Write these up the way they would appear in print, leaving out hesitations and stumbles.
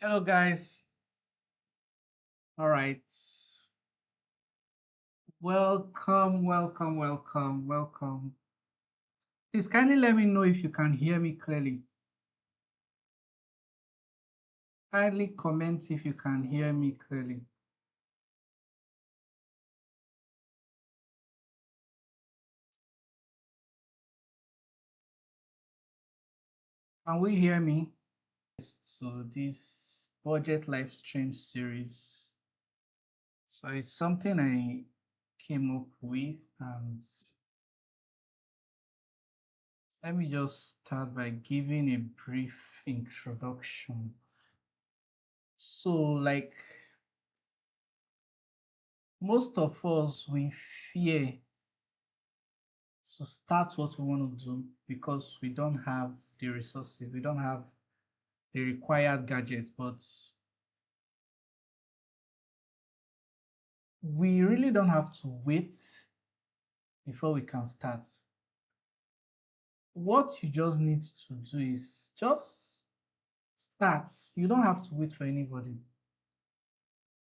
Hello, guys. All right. Welcome, welcome, welcome, welcome. Please kindly let me know if you can hear me clearly. Kindly comment if you can hear me clearly. Can we hear me? So this budget live stream series. So it's something I came up with, and let me just start by giving a brief introduction. So, like most of us, we fear to start what we want to do because we don't have the resources, we don't have the required gadgets, but we really don't have to wait before we can start. What you just need to do is just start. You don't have to wait for anybody.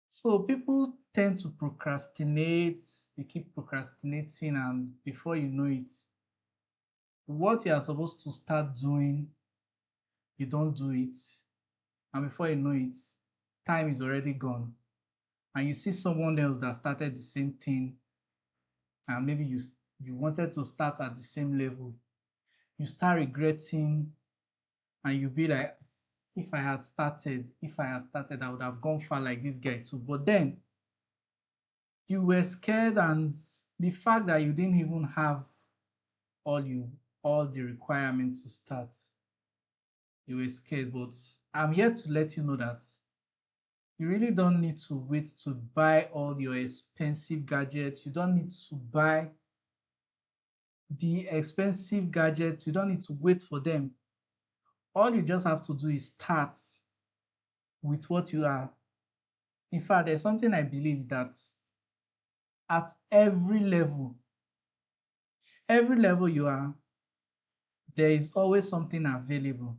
So people tend to procrastinate, they keep procrastinating, and before you know it, what you are supposed to start doing, you don't do it. And before you know it, time is already gone. And you see someone else that started the same thing, and maybe you wanted to start at the same level, you start regretting, and you be like, if I had started, I would have gone far like this guy too. But then you were scared, and the fact that you didn't even have all you all the requirements to start, you were scared. But I'm here to let you know that you really don't need to wait to buy all your expensive gadgets. You don't need to buy the expensive gadgets. You don't need to wait for them. All you just have to do is start with what you are. In fact, there's something I believe that at every level you are, there is always something available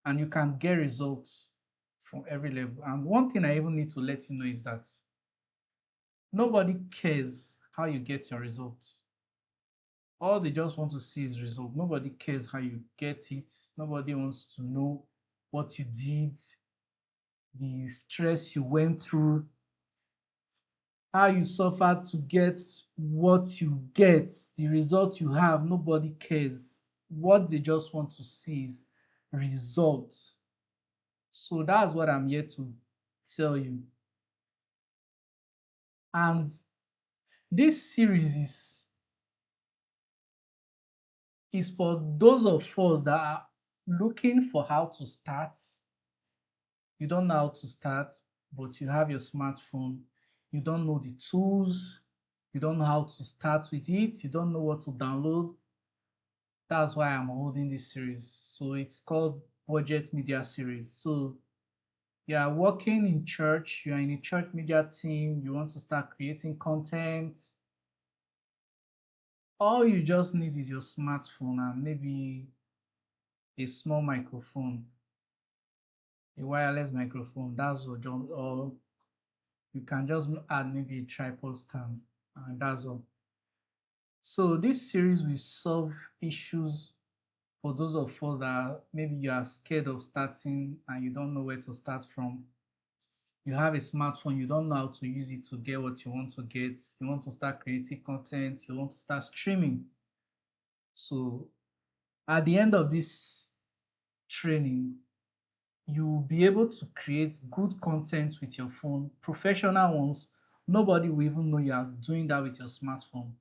and you can get results from every level. And one thing I even need to let you know is that nobody cares how you get your results. All they just want to see is result. Nobody cares how you get it. Nobody wants to know what you did, the stress you went through, how you suffered to get what you get, the result you have. Nobody cares. What they just want to see is results. So that's what I'm here to tell you. And this series is for those of us that are looking for how to start. You don't know how to start, but you have your smartphone. You don't know the tools. You don't know how to start with it. You don't know what to download. That's why I'm holding this series. So it's called Budget Media Series. So you are working in church, you are in a church media team, you want to start creating content. All you just need is your smartphone and maybe a small microphone, a wireless microphone. That's what, or you can just add maybe a tripod stand, and that's all. So this series will solve issues for those of us that maybe you are scared of starting and you don't know where to start from. You have a smartphone, you don't know how to use it to get what you want to get. You want to start creating content, you want to start streaming. So at the end of this training, you will be able to create good content with your phone, professional ones. Nobody will even know you are doing that with your smartphone,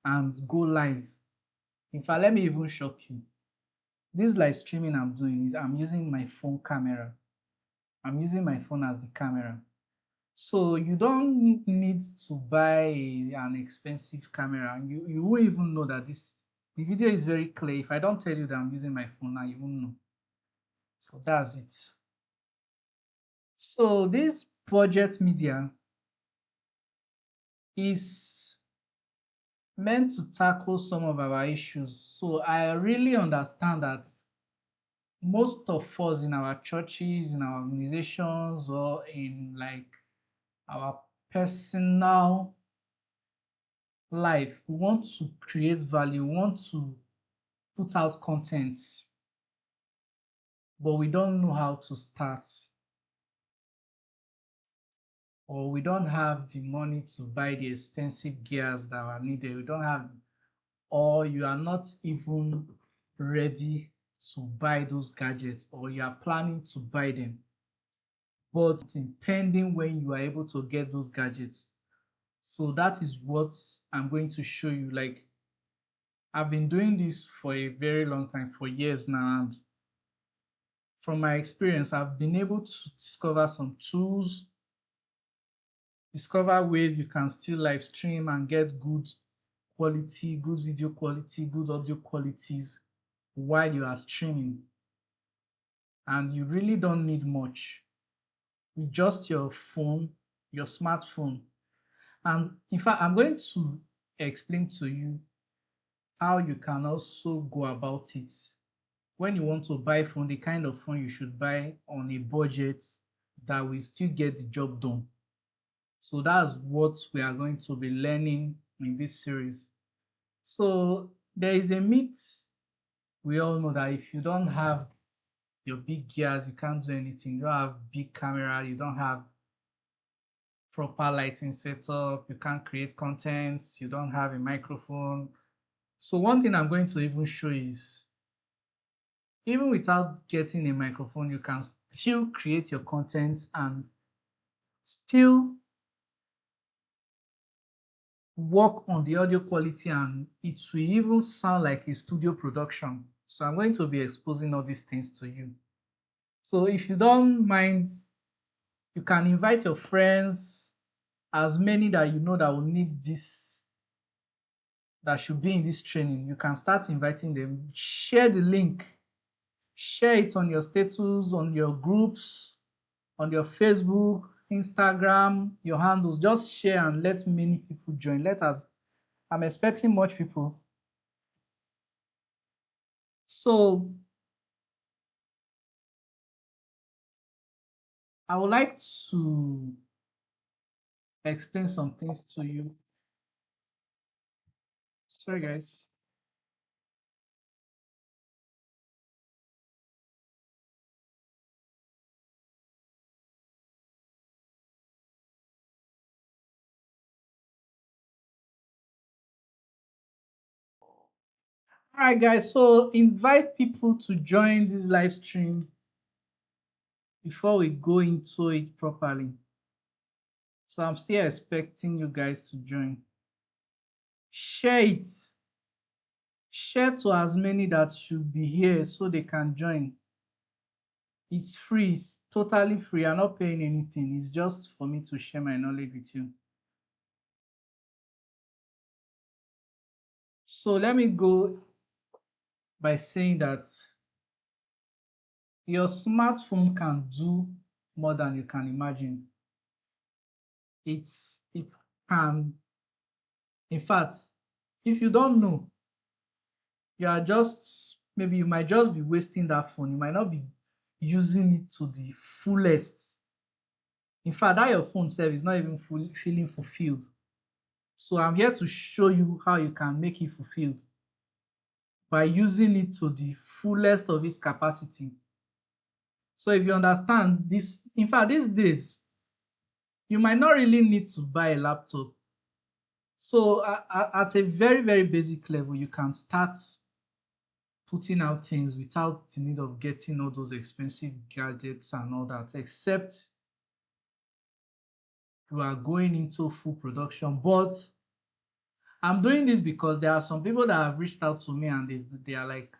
and go live. In fact, let me even shock you. This live streaming I'm doing is I'm using my phone camera. I'm using my phone as the camera. So you don't need to buy an expensive camera. You won't even know that the video is very clear. If I don't tell you that I'm using my phone now, you won't know. So that's it. So this project media is meant to tackle some of our issues. So I really understand that most of us in our churches, in our organizations, or in like our personal life, we want to create value, we want to put out content, but we don't know how to start, or we don't have the money to buy the expensive gears that are needed. We don't have, or you are not even ready to buy those gadgets, or you are planning to buy them, but pending when you are able to get those gadgets. So that is what I'm going to show you. Like, I've been doing this for a very long time, for years now, and from my experience, I've been able to discover some tools, discover ways you can still live stream and get good quality, good video quality, good audio qualities while you are streaming. And you really don't need much with just your phone, your smartphone. And in fact, I'm going to explain to you how you can also go about it. When you want to buy phone, the kind of phone you should buy on a budget that will still get the job done. So that's what we are going to be learning in this series. So there is a myth. We all know that if you don't have your big gears, you can't do anything. You don't have big camera, you don't have proper lighting setup, you can't create content, you don't have a microphone. So one thing I'm going to even show is, even without getting a microphone, you can still create your content and still work on the audio quality, and it will even sound like a studio production. So I'm going to be exposing all these things to you. So if you don't mind, you can invite your friends, as many that you know that will need this, that should be in this training. You can start inviting them, share the link, share it on your status, on your groups, on your Facebook, Instagram, your handles. Just share and let many people join. Let us, I'm expecting much people. So I would like to explain some things to you. Sorry, guys. All right, guys. So invite people to join this live stream before we go into it properly. So I'm still expecting you guys to join. Share it. Share to as many that should be here so they can join. It's free, it's totally free. I'm not paying anything. It's just for me to share my knowledge with you. So let me go by saying that your smartphone can do more than you can imagine. It can, in fact, if you don't know, you are just, maybe you might just be wasting that phone. You might not be using it to the fullest. In fact, that your phone self is not even feeling fulfilled. So I'm here to show you how you can make it fulfilled by using it to the fullest of its capacity. So if you understand this, in fact, these days, you might not really need to buy a laptop. So at a very, very basic level, you can start putting out things without the need of getting all those expensive gadgets and all that, except you are going into full production. But I'm doing this because there are some people that have reached out to me and they are like,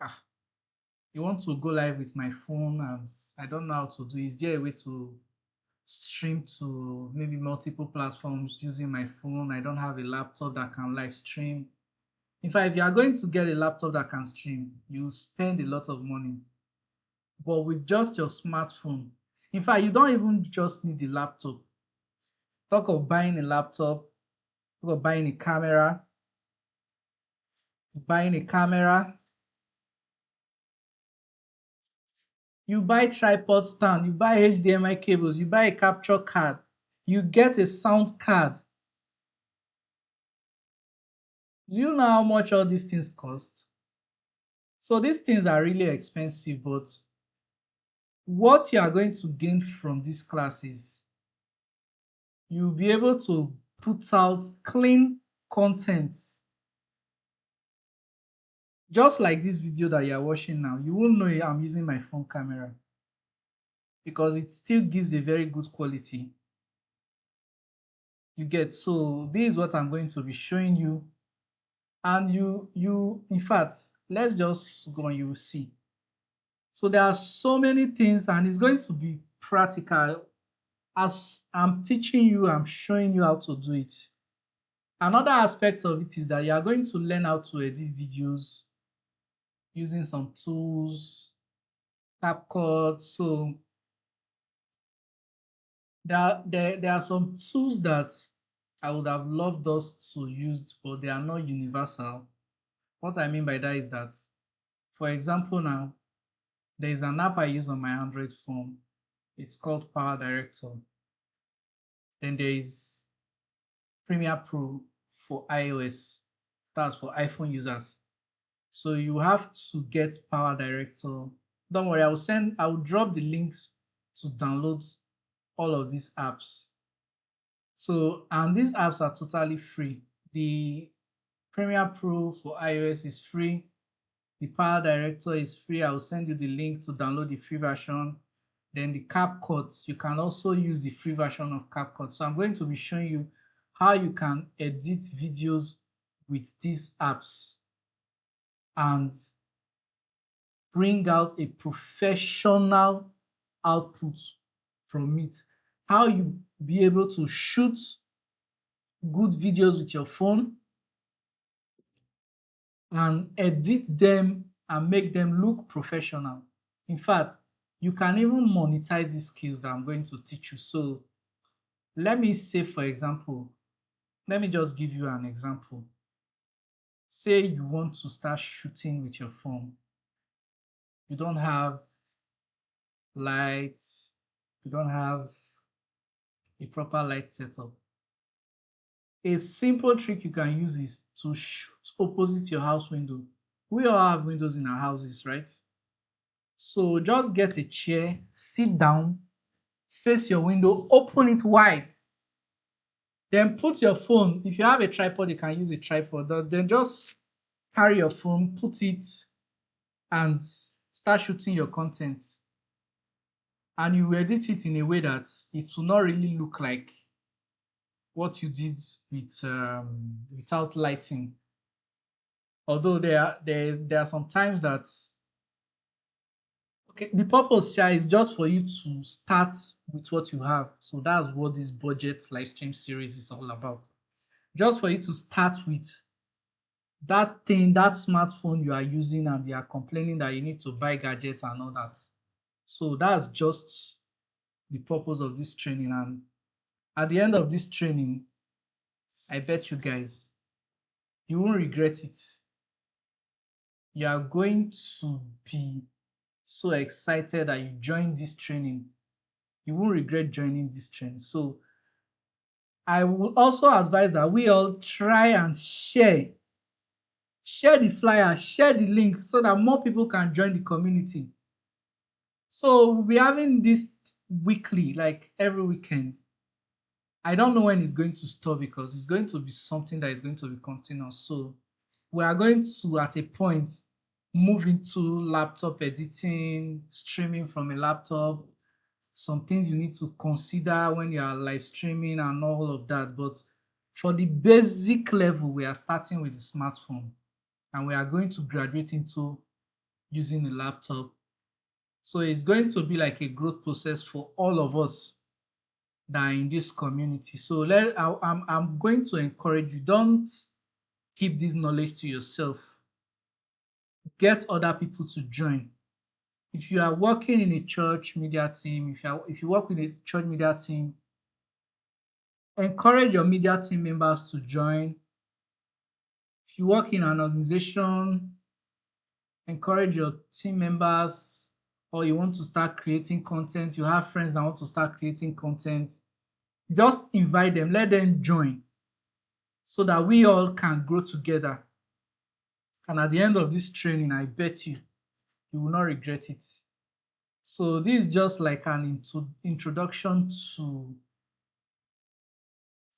you want to go live with my phone and I don't know how to do it. Is there a way to stream to maybe multiple platforms using my phone? I don't have a laptop that can live stream. In fact, if you are going to get a laptop that can stream, you spend a lot of money. But with just your smartphone, in fact, you don't even just need a laptop. Talk of buying a laptop, talk of buying a camera, You buy tripod stand, you buy HDMI cables, you buy a capture card, you get a sound card. Do you know how much all these things cost? So these things are really expensive, but what you are going to gain from this class is you'll be able to put out clean content. Just like this video that you're watching now, you won't know I'm using my phone camera because it still gives a very good quality. You get, so this is what I'm going to be showing you, and you in fact, let's just go and you will see. So there are so many things, and it's going to be practical. As I'm teaching you, I'm showing you how to do it. Another aspect of it is that you are going to learn how to edit videos using some tools, CapCut. So there are some tools that I would have loved us to use, but they are not universal. What I mean by that is that, for example, now there is an app I use on my Android phone. It's called Power Director. Then there is Premiere Pro for iOS. That's for iPhone users. So you have to get Power Director. Don't worry, I will drop the links to download all of these apps. So, and these apps are totally free. The Premiere Pro for iOS is free. The Power Director is free. I will send you the link to download the free version. Then the CapCut, you can also use the free version of CapCut. So I'm going to be showing you how you can edit videos with these apps and bring out a professional output from it. How you be able to shoot good videos with your phone and edit them and make them look professional. In fact, you can even monetize these skills that I'm going to teach you. So let me say, for example, let me just give you an example. Say you want to start shooting with your phone. You don't have lights, you don't have a proper light setup. A simple trick you can use is to shoot opposite your house window. We all have windows in our houses, right? So just get a chair, sit down, face your window, open it wide. Then put your phone. If you have a tripod, you can use a tripod. Then just carry your phone, put it, and start shooting your content. And you edit it in a way that it will not really look like what you did with without lighting. Although there are some times that, okay, the purpose here is just for you to start with what you have. So that's what this budget live stream series is all about. Just for you to start with that thing, that smartphone you are using, and you are complaining that you need to buy gadgets and all that. So that's just the purpose of this training. And at the end of this training, I bet you guys, you won't regret it. You are going to be so excited that you joined this training. You won't regret joining this training. So I would also advise that we all try and share the flyer, share the link so that more people can join the community. So we'll be having this weekly, like every weekend. I don't know when it's going to stop because it's going to be something that is going to be continuous. So we are going to, at a point, move into laptop editing, streaming from a laptop, some things you need to consider when you are live streaming and all of that. But for the basic level, we are starting with the smartphone and we are going to graduate into using a laptop. So it's going to be like a growth process for all of us that are in this community. So I'm going to encourage you, don't keep this knowledge to yourself. Get other people to join. If you are working in a church media team, if you work with a church media team, encourage your media team members to join. If you work in an organization, encourage your team members or you want to start creating content, you have friends that want to start creating content, just invite them, let them join so that we all can grow together. And at the end of this training, I bet you will not regret it. So this is just like an introduction to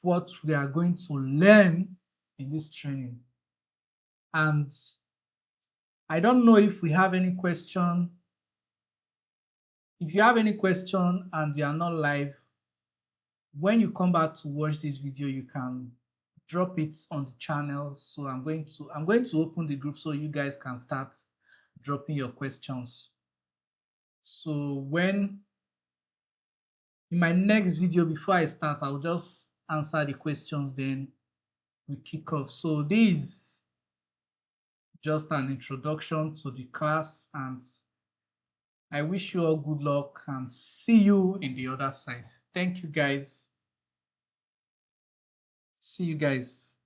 what we are going to learn in this training. And I don't know if we have any question. If you have any question and you are not live, when you come back to watch this video, you can drop it on the channel. So I'm going to open the group so you guys can start dropping your questions. So when in my next video before I start, I'll just answer the questions, then we kick off. So this is just an introduction to the class, and I wish you all good luck and see you in the other side. Thank you guys. See you guys.